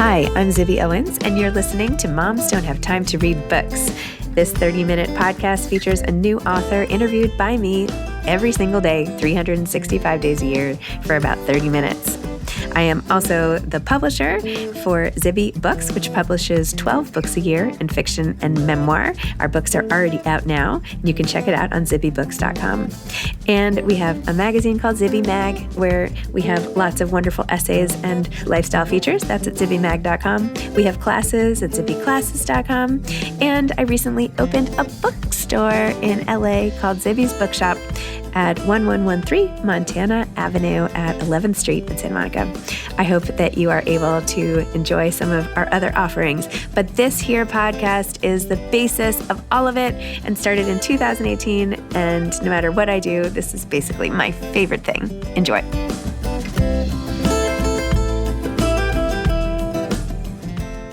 Hi, I'm Zibby Owens, and you're listening to Moms Don't Have Time to Read Books. This 30-minute podcast features a new author interviewed by me every single day, 365 days a year, for about 30 minutes. I am also the publisher for Zibby Books, which publishes 12 books a year in fiction and memoir. Our books are already out now. You can check it out on zibbybooks.com. And we have a magazine called Zibby Mag, where we have lots of wonderful essays and lifestyle features. That's at zibbymag.com. We have classes at zibbyclasses.com. And I recently opened a bookstore in LA called Zibby's Bookshop at 1113 Montana Avenue at 11th Street in Santa Monica. I hope that you are able to enjoy some of our other offerings. But this here podcast is the basis of all of it and started in 2018. And no matter what I do, this is basically my favorite thing. Enjoy.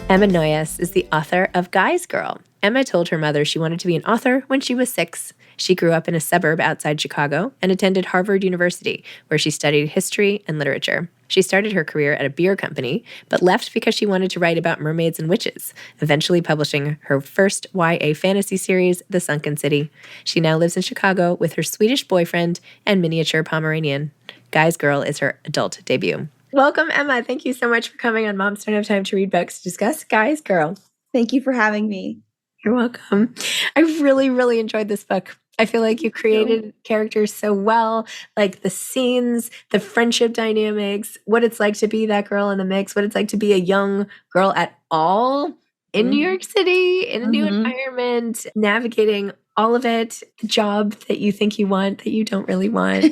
Emma Noyes is the author of Guy's Girl. Emma told her mother she wanted to be an author when she was 6. She grew up in a suburb outside Chicago and attended Harvard University, where she studied history and literature. She started her career at a beer company, but left because she wanted to write about mermaids and witches, eventually publishing her first YA fantasy series, The Sunken City. She now lives in Chicago with her Swedish boyfriend and miniature Pomeranian. Guy's Girl is her adult debut. Welcome, Emma. Thank you so much for coming on Moms Don't Have Time to Read Books to discuss Guy's Girl. Thank you for having me. You're welcome. I really, really enjoyed this book. I feel like you created characters so well, like the scenes, the friendship dynamics, what it's like to be that girl in the mix, what it's like to be a young girl at all in New York City, in a new environment, navigating all of it, the job that you think you want, that you don't really want,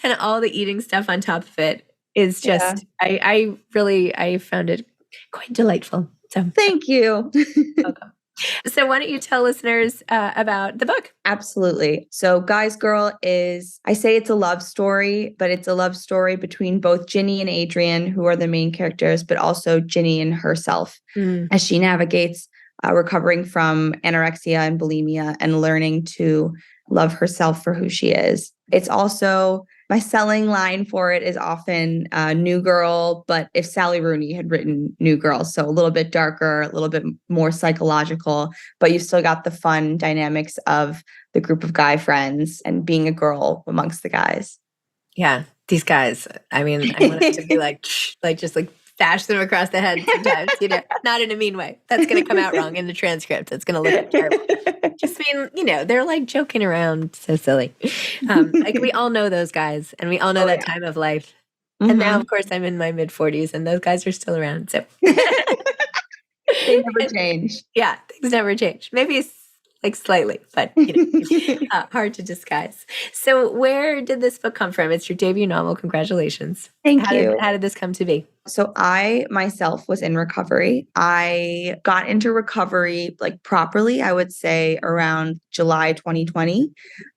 and all the eating stuff on top of it is just, I found it quite delightful. So thank you. Welcome. So why don't you tell listeners about the book? Absolutely. So Guy's Girl is, I say it's a love story, but it's a love story between both Ginny and Adrian, who are the main characters, but also Ginny and herself as she navigates recovering from anorexia and bulimia and learning to love herself for who she is. It's also, my selling line for it is often New Girl, but if Sally Rooney had written New Girl, so a little bit darker, a little bit more psychological, but you've still got the fun dynamics of the group of guy friends and being a girl amongst the guys. Yeah, these guys, I mean, I want it to be like just bash them across the head sometimes, not in a mean way. That's going to come out wrong in the transcript. It's going to look terrible. Just mean, they're like joking around. So silly. We all know those guys and we all know that time of life. And now, of course, I'm in my mid-40s and those guys are still around. So they never change. Yeah, things never change. Maybe slightly, but hard to disguise. So where did this book come from? It's your debut novel. Congratulations. Thank you. How did this come to be? So I myself was in recovery. I got into recovery properly, I would say around July 2020.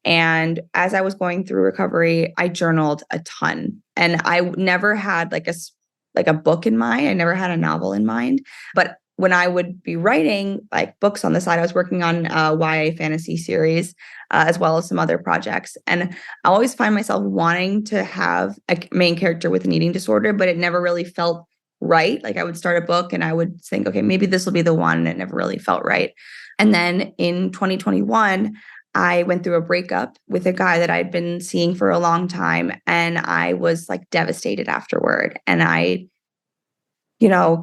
And as I was going through recovery, I journaled a ton. And I never had a book in mind. I never had a novel in mind. But when I would be writing books on the side, I was working on a YA fantasy series, as well as some other projects. And I always find myself wanting to have a main character with an eating disorder, but it never really felt right. I would start a book and I would think, okay, maybe this will be the one. And it never really felt right. And then in 2021, I went through a breakup with a guy that I'd been seeing for a long time. And I was devastated afterward. And I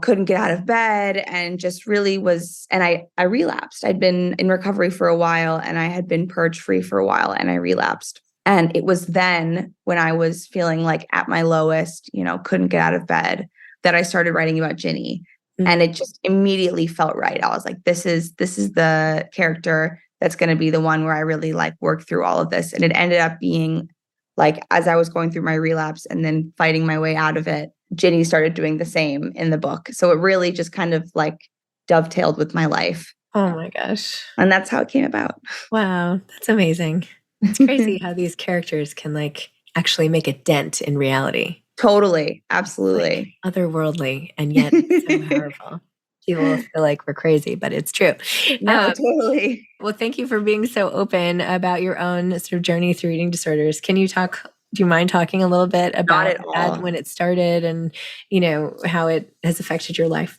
couldn't get out of bed and just really was, and I relapsed. I'd been in recovery for a while and I had been purge free for a while and I relapsed. And it was then when I was feeling at my lowest, couldn't get out of bed, that I started writing about Ginny. And it just immediately felt right. I was like, this is the character that's going to be the one where I really work through all of this. And it ended up being as I was going through my relapse and then fighting my way out of it, Ginny started doing the same in the book. So it really just kind of dovetailed with my life. Oh my gosh. And that's how it came about. Wow. That's amazing. It's crazy how these characters can actually make a dent in reality. Totally. Absolutely. Otherworldly and yet so powerful. People feel like we're crazy, but it's true. No, totally. Well, thank you for being so open about your own sort of journey through eating disorders. Can you talk Do you mind talking a little bit about Not at all. that, when it started and, how it has affected your life?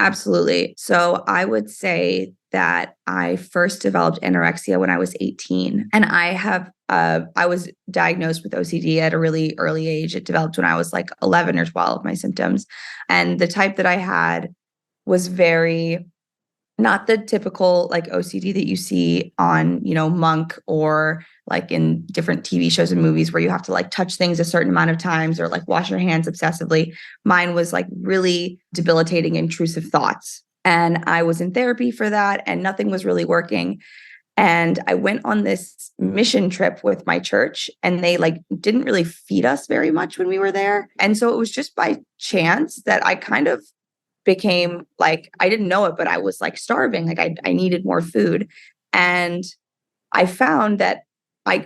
Absolutely. So I would say that I first developed anorexia when I was 18, and I was diagnosed with OCD at a really early age. It developed when I was like 11 or 12, my symptoms. And the type that I had was very not the typical like OCD that you see on, Monk or like in different TV shows and movies where you have to like touch things a certain amount of times or like wash your hands obsessively. Mine was like really debilitating, intrusive thoughts. And I was in therapy for that and nothing was really working. And I went on this mission trip with my church and they like didn't really feed us very much when we were there. And so it was just by chance that I kind of became like, I didn't know it, but I was like starving. Like I needed more food. And I found that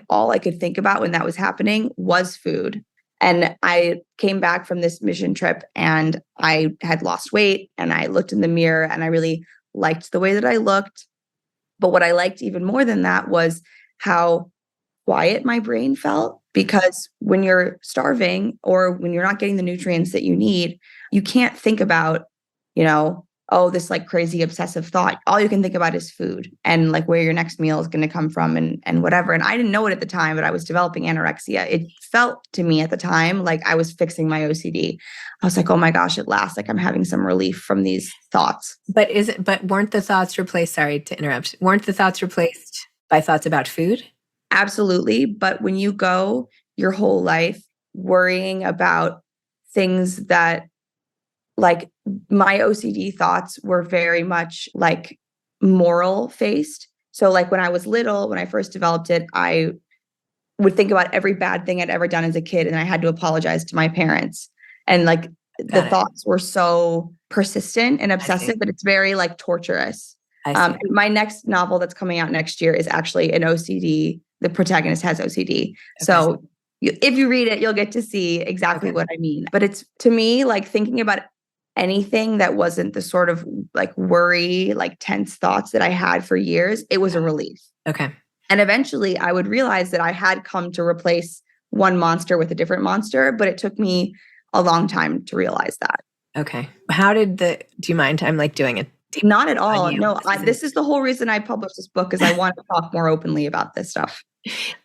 all I could think about when that was happening was food. And I came back from this mission trip and I had lost weight and I looked in the mirror and I really liked the way that I looked. But what I liked even more than that was how quiet my brain felt, because when you're starving or when you're not getting the nutrients that you need, you can't think about, oh, this like crazy obsessive thought. All you can think about is food and like where your next meal is going to come from and whatever. And I didn't know it at the time, but I was developing anorexia. It felt to me at the time like I was fixing my OCD. I was like, oh my gosh, at last, like I'm having some relief from these thoughts. But weren't the thoughts replaced? Sorry to interrupt. Weren't the thoughts replaced by thoughts about food? Absolutely. But when you go your whole life worrying about things that, like, my OCD thoughts were very much like moral faced. So like when I was little, when I first developed it, I would think about every bad thing I'd ever done as a kid and I had to apologize to my parents. And like the thoughts were so persistent and obsessive, but it's very like torturous. My next novel that's coming out next year is actually an OCD. The protagonist has OCD. Okay. So if you read it, you'll get to see exactly what I mean. But it's, to me, like thinking about anything that wasn't the sort of like worry, like tense thoughts that I had for years, it was a relief. Okay. And eventually I would realize that I had come to replace one monster with a different monster, but it took me a long time to realize that. Okay. Do you mind? I'm like doing it. Not at all. No, this is the whole reason I published this book, is I want to talk more openly about this stuff.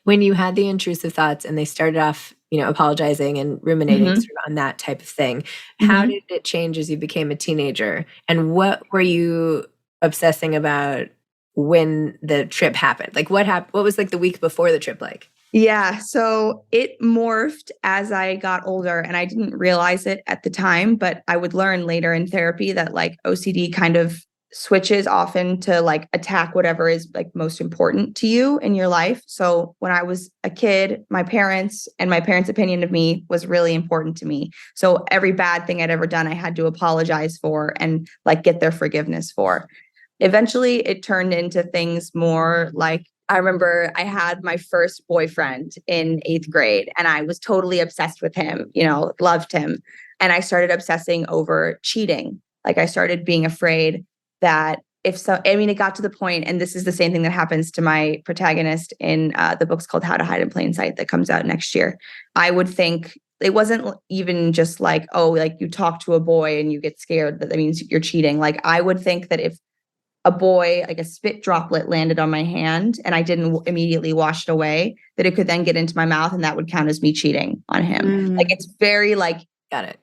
When you had the intrusive thoughts and they started off, apologizing and ruminating sort of on that type of thing, how did it change as you became a teenager? And what were you obsessing about when the trip happened? Like what happened? What was like the week before the trip like? Yeah. So it morphed as I got older and I didn't realize it at the time, but I would learn later in therapy that like OCD kind of switches often to like attack whatever is like most important to you in your life. So when I was a kid, my parents' opinion of me was really important to me. So every bad thing I'd ever done, I had to apologize for and like get their forgiveness for. Eventually it turned into things more like, I remember I had my first boyfriend in 8th grade and I was totally obsessed with him, loved him. And I started obsessing over cheating. Like I started being afraid that it got to the point, and this is the same thing that happens to my protagonist in the book's called How to Hide in Plain Sight that comes out next year. I would think it wasn't even just like, oh, like you talk to a boy and you get scared that means you're cheating. Like I would think that if a boy, like a spit droplet landed on my hand and I didn't immediately wash it away, that it could then get into my mouth and that would count as me cheating on him. Like it's very like, got it.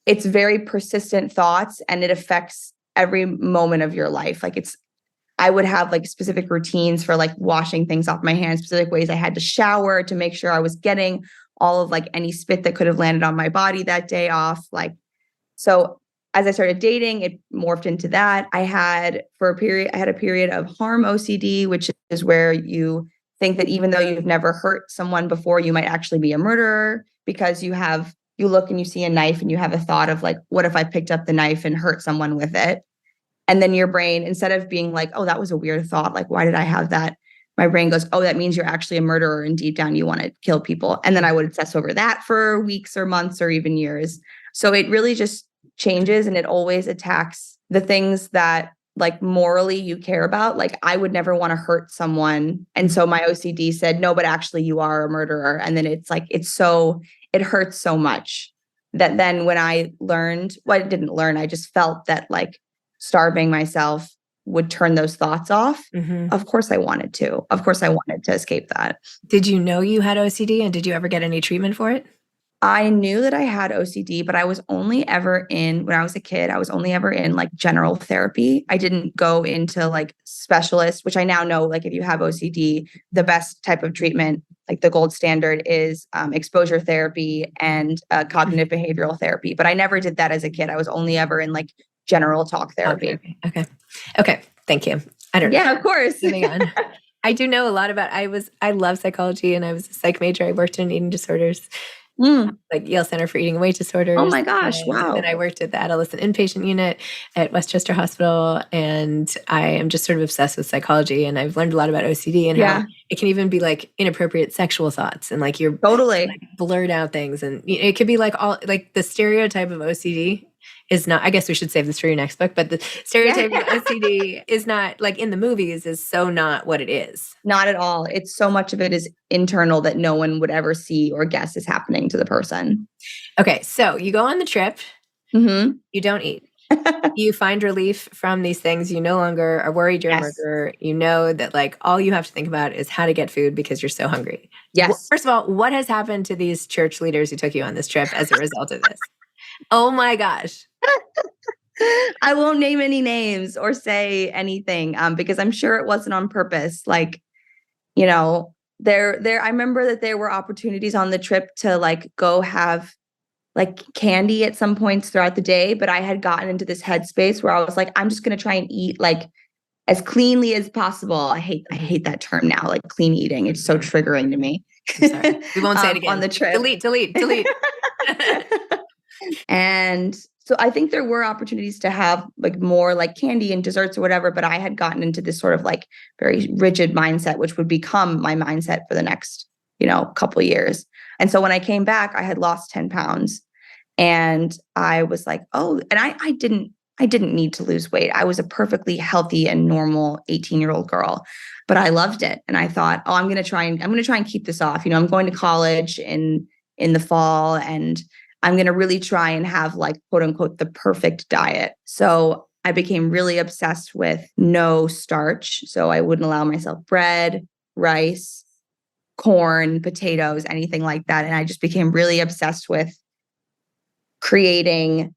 It's very persistent thoughts and it affects every moment of your life. Like I would have like specific routines for like washing things off my hands, specific ways I had to shower to make sure I was getting all of like any spit that could have landed on my body that day off. Like, so as I started dating, it morphed into that. I had a period of harm OCD, which is where you think that even though you've never hurt someone before, you might actually be a murderer because you look and you see a knife and you have a thought of like, what if I picked up the knife and hurt someone with it? And then your brain, instead of being like, oh, that was a weird thought, like, why did I have that? My brain goes, oh, that means you're actually a murderer and deep down you want to kill people. And then I would obsess over that for weeks or months or even years. So it really just changes and it always attacks the things that like morally you care about. Like I would never want to hurt someone. And so my OCD said, no, but actually you are a murderer. And then it's like, it hurts so much that then when I learned, well, I didn't learn, I just felt that like starving myself would turn those thoughts off. Of course I wanted to. Of course I wanted to escape that. Did you know you had OCD and did you ever get any treatment for it? I knew that I had OCD, but I was only ever when I was a kid, I was only ever in like general therapy. I didn't go into like specialists, which I now know, like if you have OCD, the best type of treatment, like the gold standard is exposure therapy and cognitive behavioral therapy. But I never did that as a kid. I was only ever in like general talk therapy. Okay. Thank you. I don't know. Yeah, of course. Moving on. I do know a lot about, I love psychology and I was a psych major. I worked in eating disorders. Like Yale Center for Eating and Weight Disorders. Oh my gosh, wow. And I worked at the adolescent inpatient unit at Westchester Hospital. And I am just sort of obsessed with psychology. And I've learned a lot about OCD and how it can even be like inappropriate sexual thoughts and like you're totally like blurred out things. And it could be like all like the stereotype of OCD is not, I guess we should save this for your next book, but the stereotype of OCD is not like in the movies is so not what it is. Not at all. It's so much of it is internal that no one would ever see or guess is happening to the person. Okay. So you go on the trip, you don't eat. You find relief from these things. You no longer are worried you're a murderer. You know that like all you have to think about is how to get food because you're so hungry. Yes. First of all, what has happened to these church leaders who took you on this trip as a result of this? Oh my gosh. I won't name any names or say anything because I'm sure it wasn't on purpose. Like, you know, I remember that there were opportunities on the trip to like go have like candy at some points throughout the day, but I had gotten into this headspace where I was like, I'm just going to try and eat like as cleanly as possible. I hate that term now, like clean eating. It's so triggering to me. I'm sorry. We won't say it again. On the trip. Delete. And so I think there were opportunities to have like more like candy and desserts or whatever, but I had gotten into this sort of like very rigid mindset, which would become my mindset for the next, couple of years. And so when I came back, I had lost 10 pounds and I was like, oh, and I didn't need to lose weight. I was a perfectly healthy and normal 18-year-old girl, but I loved it. And I thought, oh, I'm going to try and keep this off. I'm going to college in the fall and I'm going to really try and have like, quote unquote, the perfect diet. So I became really obsessed with no starch. So I wouldn't allow myself bread, rice, corn, potatoes, anything like that. And I just became really obsessed with creating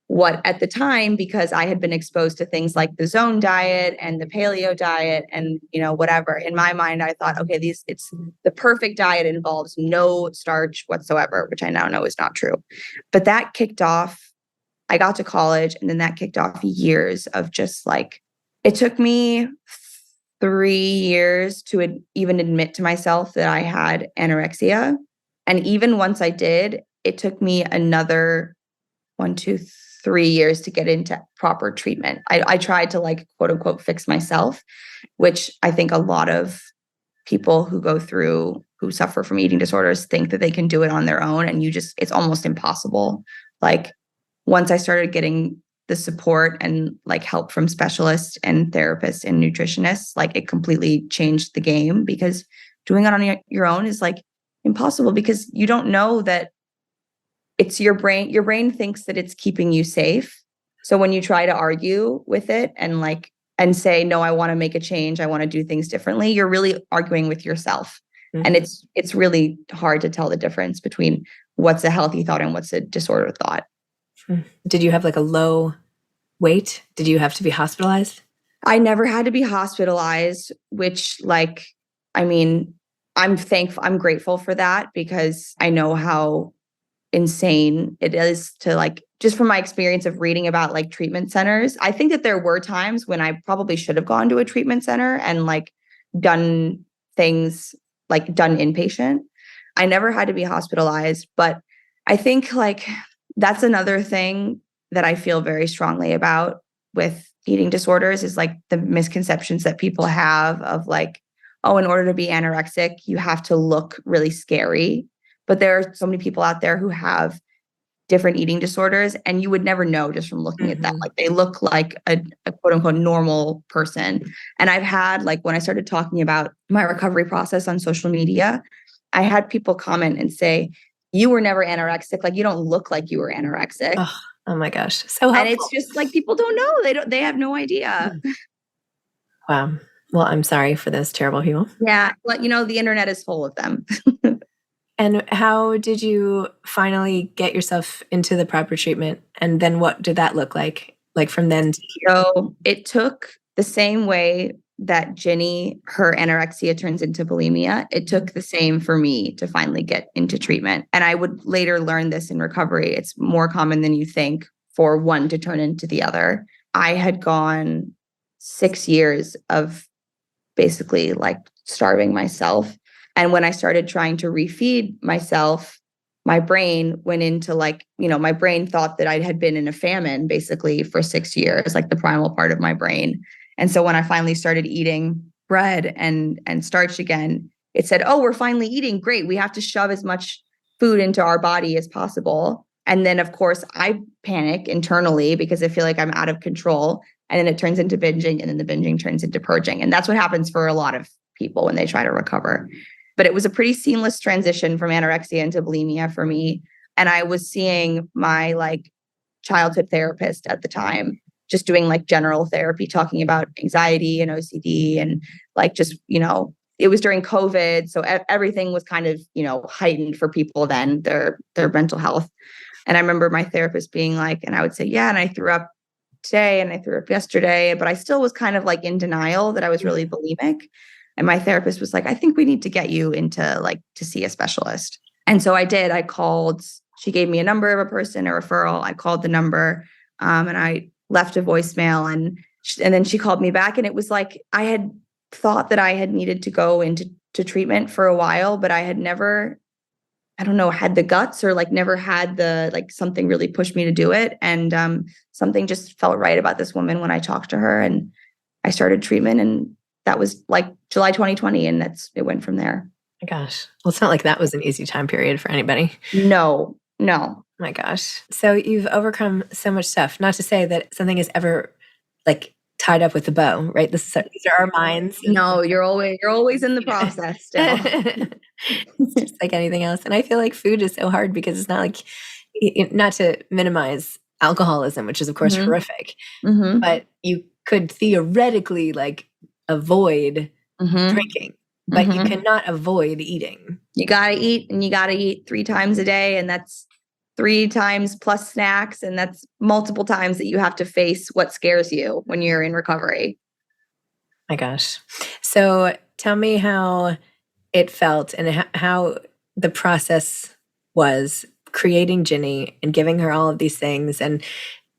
what at the time, because I had been exposed to things like the zone diet and the paleo diet and, whatever. In my mind, I thought, okay, it's the perfect diet involves no starch whatsoever, which I now know is not true. But that kicked off, I got to college and then that kicked off years of just like, it took me 3 years to even admit to myself that I had anorexia. And even once I did, it took me another 1, 2, 3 years to get into proper treatment. I tried to like, quote unquote, fix myself, which I think a lot of people who suffer from eating disorders think that they can do it on their own. And it's almost impossible. Like once I started getting the support and like help from specialists and therapists and nutritionists, like it completely changed the game because doing it on your own is like impossible because you don't know that it's your brain thinks that it's keeping you safe. So when you try to argue with it and say, no, I want to make a change, I want to do things differently, you're really arguing with yourself. Mm-hmm. And it's really hard to tell the difference between what's a healthy thought and what's a disordered thought. Did you have like a low weight? Did you have to be hospitalized? I never had to be hospitalized, which I'm grateful for that because I know how insane it is to like, just from my experience of reading about like treatment centers. I think that there were times when I probably should have gone to a treatment center and like done things like done inpatient. I never had to be hospitalized, but I think like that's another thing that I feel very strongly about with eating disorders is like the misconceptions that people have of like, oh, in order to be anorexic, you have to look really scary. But there are so many people out there who have different eating disorders, and you would never know just from looking at them. Like they look like a quote unquote normal person. And I've had, like, when I started talking about my recovery process on social media, I had people comment and say, you were never anorexic. Like, you don't look like you were anorexic. Oh my gosh. So helpful. And it's just like, people don't know. They have no idea. Wow. Well, I'm sorry for those terrible people. Yeah. But the internet is full of them. And how did you finally get yourself into the proper treatment? And then what did that look like from then to here? So it took the same way that Ginny, her anorexia turns into bulimia. It took the same for me to finally get into treatment. And I would later learn this in recovery. It's more common than you think for one to turn into the other. I had gone 6 years of basically like starving myself. And when I started trying to refeed myself, my brain went into my brain thought that I had been in a famine basically for 6 years, like the primal part of my brain. And so when I finally started eating bread and starch again, it said, oh, we're finally eating. Great. We have to shove as much food into our body as possible. And then, of course, I panic internally because I feel like I'm out of control. And then it turns into binging, and then the binging turns into purging. And that's what happens for a lot of people when they try to recover. But it was a pretty seamless transition from anorexia into bulimia for me. And I was seeing my childhood therapist at the time, just doing general therapy, talking about anxiety and OCD and it was during COVID. So everything was kind of, heightened for people then, their mental health. And I remember my therapist being and I would say, yeah, and I threw up today and I threw up yesterday, but I still was kind of in denial that I was really bulimic. And my therapist was like, I think we need to get you into to see a specialist. And so I did. I called, she gave me a number of a person, a referral. I called the number and I left a voicemail and then she called me back. And it was I had thought that I had needed to go into treatment for a while, but I had never, I don't know, had the guts or never had the something really pushed me to do it. And something just felt right about this woman when I talked to her, and I started treatment, and that was July 2020, and it went from there. My gosh. Well, it's not like that was an easy time period for anybody. No. My gosh. So you've overcome so much stuff. Not to say that something is ever tied up with a bow, right? These are our minds. No, you're always in the process still. It's just like anything else. And I feel like food is so hard because it's not not to minimize alcoholism, which is of course horrific, but you could theoretically avoid drinking, but you cannot avoid eating. You got to eat, and you got to eat 3 times a day. And that's 3 times plus snacks. And that's multiple times that you have to face what scares you when you're in recovery. My gosh. So tell me how it felt and how the process was creating Ginny and giving her all of these things. And,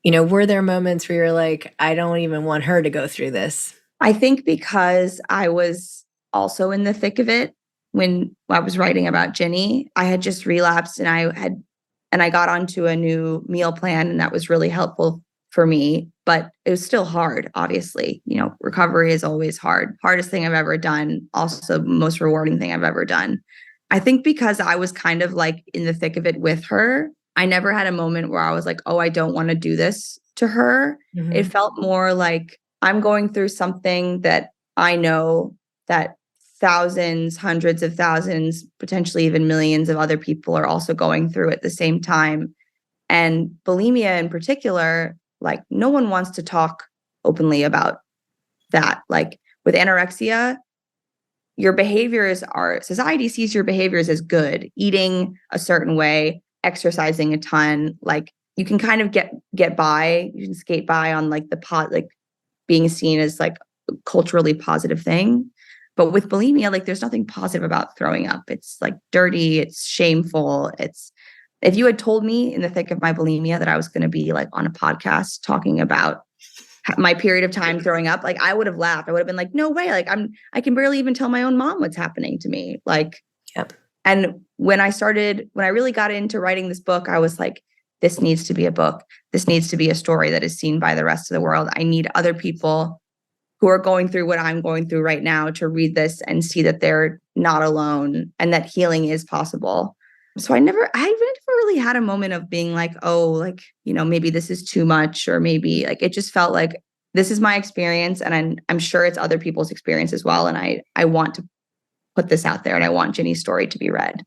were there moments where you're like, I don't even want her to go through this? I think because I was also in the thick of it when I was writing about Ginny, I had just relapsed and I got onto a new meal plan, and that was really helpful for me, but it was still hard. Obviously, recovery is always hard. Hardest thing I've ever done. Also most rewarding thing I've ever done. I think because I was kind of in the thick of it with her, I never had a moment where I was like, oh, I don't want to do this to her. It felt more like I'm going through something that I know that thousands, hundreds of thousands, potentially even millions of other people are also going through at the same time. And bulimia in particular, no one wants to talk openly about that. With anorexia, your behaviors society sees your behaviors as good, eating a certain way, exercising a ton. You can kind of get by, you can skate by on the being seen as a culturally positive thing. But with bulimia, there's nothing positive about throwing up. It's dirty, it's shameful. If you had told me in the thick of my bulimia that I was going to be on a podcast talking about my period of time throwing up, I would have laughed. I would have been no way. I can barely even tell my own mom what's happening to me. Yep. And when I really got into writing this book, I was this needs to be a book. This needs to be a story that is seen by the rest of the world. I need other people who are going through what I'm going through right now to read this and see that they're not alone and that healing is possible. So I never really had a moment of being like, oh, like, maybe this is too much, or maybe like, it just felt like this is my experience, and I'm sure it's other people's experience as well. And I want to put this out there, and I want Ginny's story to be read.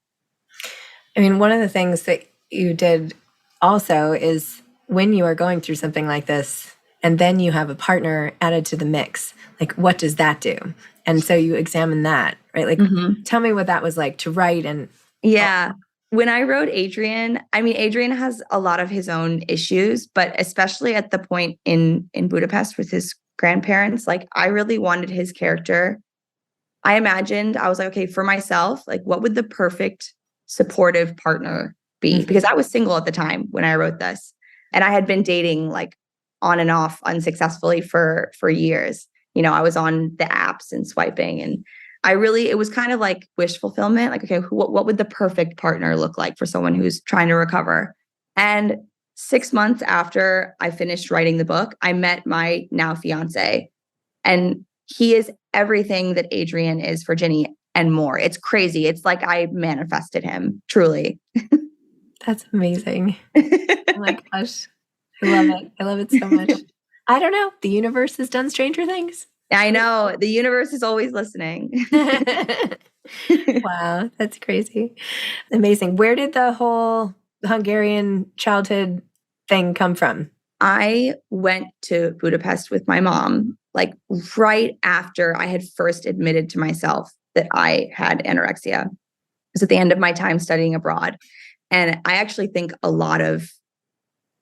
I mean, one of the things that you did also is when you are going through something like this, and then you have a partner added to the mix, like, what does that do? And so you examine that, right? Like, tell me what that was like to write. And yeah. When I wrote Adrian, I mean, Adrian has a lot of his own issues, but especially at the point in Budapest with his grandparents, like, I really wanted his character. I was like, okay, for myself, like, what would the perfect supportive partner be? Because I was single at the time when I wrote this, and I had been dating like on and off unsuccessfully for years. I was on the apps and swiping, and it was kind of like wish fulfillment. Like, okay, what would the perfect partner look like for someone who's trying to recover? And 6 months after I finished writing the book, I met my now fiance, and he is everything that Adrian is for Ginny and more. It's crazy. It's like I manifested him, truly. That's amazing. Oh my gosh. I love it. I love it so much. I don't know. The universe has done stranger things. I know. The universe is always listening. Wow. That's crazy. Amazing. Where did the whole Hungarian childhood thing come from? I went to Budapest with my mom, like right after I had first admitted to myself that I had anorexia. It was at the end of my time studying abroad. And I actually think a lot of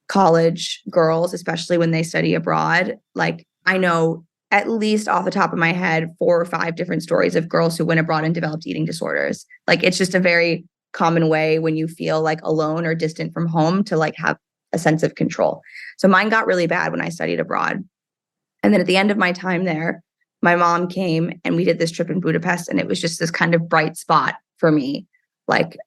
college girls, especially when they study abroad, like, I know at least off the top of my head 4 or 5 different stories of girls who went abroad and developed eating disorders. Like, it's just a very common way when you feel like alone or distant from home to like have a sense of control. So mine got really bad when I studied abroad. And then at the end of my time there, my mom came and we did this trip in Budapest, and it was just this kind of bright spot for me. Like,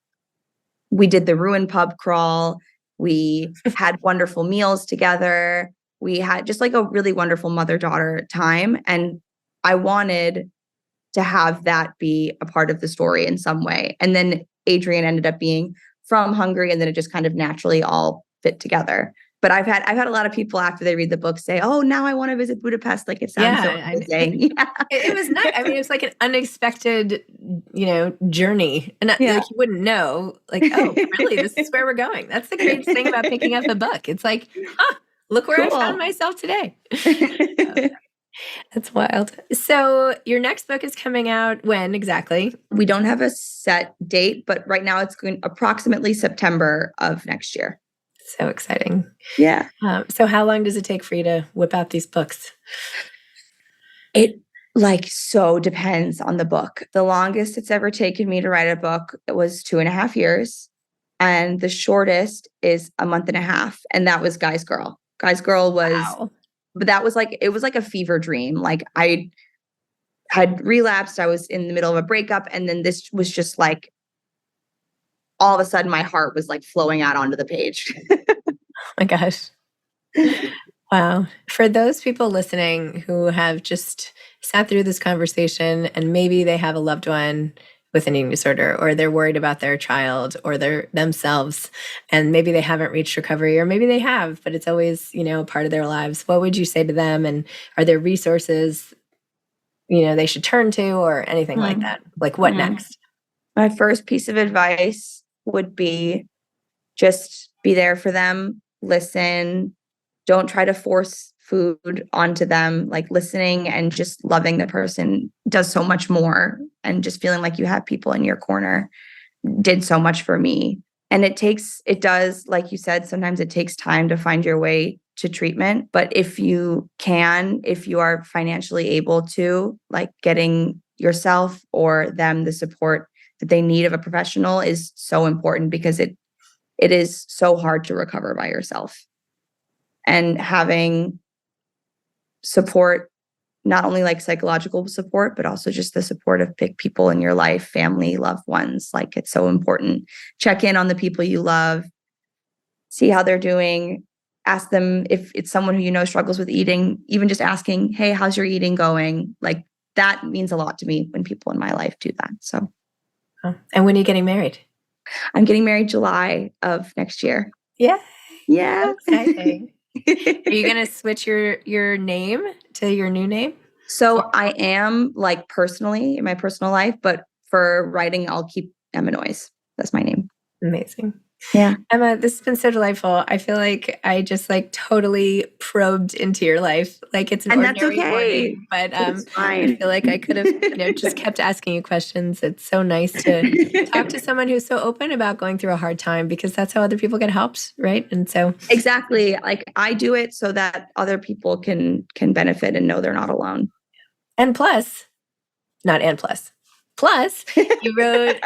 we did the ruin pub crawl. We had wonderful meals together. We had just like a really wonderful mother-daughter time. And I wanted to have that be a part of the story in some way. And then Adrian ended up being from Hungary, and then it just kind of naturally all fit together. But I've had a lot of people after they read the book say, "Oh, now I want to visit Budapest." Like, it sounds so amazing. Yeah. It was nice. I mean, it's like an unexpected, journey, and like, you wouldn't know, like, oh, really, this is where we're going. That's the great thing about picking up a book. It's like, look where I found myself today. That's wild. So your next book is coming out when exactly? We don't have a set date, but right now it's going approximately September of next year. So exciting. Yeah. So how long does it take for you to whip out these books? It so depends on the book. The longest it's ever taken me to write a book, it was 2.5 years. And the shortest is 1.5 months. And that was Guy's Girl. Guy's Girl was, but that was like, it was like a fever dream. Like, I had relapsed. I was in the middle of a breakup. And then this was just like, all of a sudden my heart was like flowing out onto the page. Oh my gosh. Wow. For those people listening who have just sat through this conversation and maybe they have a loved one with an eating disorder, or they're worried about their child or themselves, and maybe they haven't reached recovery, or maybe they have, but it's always, a part of their lives. What would you say to them? And are there resources, they should turn to, or anything like that? Like, what next? My first piece of advice would be just be there for them, listen, don't try to force food onto them. Like, listening and just loving the person does so much more, and just feeling like you have people in your corner did so much for me. And it does, like you said, sometimes it takes time to find your way to treatment. But if you are financially able to, like, getting yourself or them the support that they need of a professional is so important, because it is so hard to recover by yourself. And having support, not only like psychological support, but also just the support of people in your life, family, loved ones. Like, it's so important. Check in on the people you love, see how they're doing, ask them if it's someone who struggles with eating, even just asking, "Hey, how's your eating going?" Like, that means a lot to me when people in my life do that. So. Oh. And when are you getting married? I'm getting married July of next year. Yeah. Yeah. Exciting. Are you going to switch your name to your new name? So I am like personally in my personal life, but for writing, I'll keep Emma Noyes. That's my name. Amazing. Yeah. Emma, this has been so delightful. I feel like I just like totally probed into your life. Like it's an And that's ordinary okay. morning, but It's I fine. feel like I could have, just kept asking you questions. It's so nice to talk to someone who's so open about going through a hard time, because that's how other people get helped, right? And so exactly, like I do it so that other people can benefit and know they're not alone. And plus, you wrote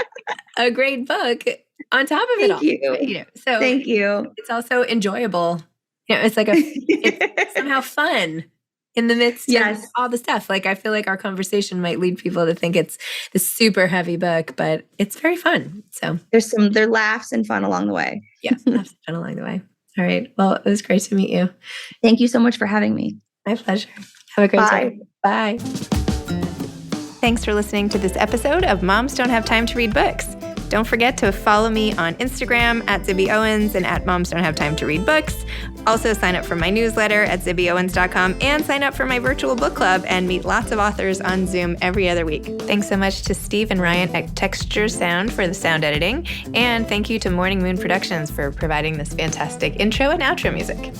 a great book on top of it all. Thank you. So Thank you. It's also enjoyable. It's like it's somehow fun in the midst of all the stuff. Like I feel like our conversation might lead people to think it's this super heavy book, but it's very fun. So there's there laughs and fun along the way. Yeah, laughs and fun along the way. All right. Well, it was great to meet you. Thank you so much for having me. My pleasure. Have a great day. Bye. Thanks for listening to this episode of Moms Don't Have Time to Read Books. Don't forget to follow me on Instagram at Zibby Owens and at Moms Don't Have Time to Read Books. Also sign up for my newsletter at zibbyowens.com and sign up for my virtual book club and meet lots of authors on Zoom every other week. Thanks so much to Steve and Ryan at Texture Sound for the sound editing. And thank you to Morning Moon Productions for providing this fantastic intro and outro music.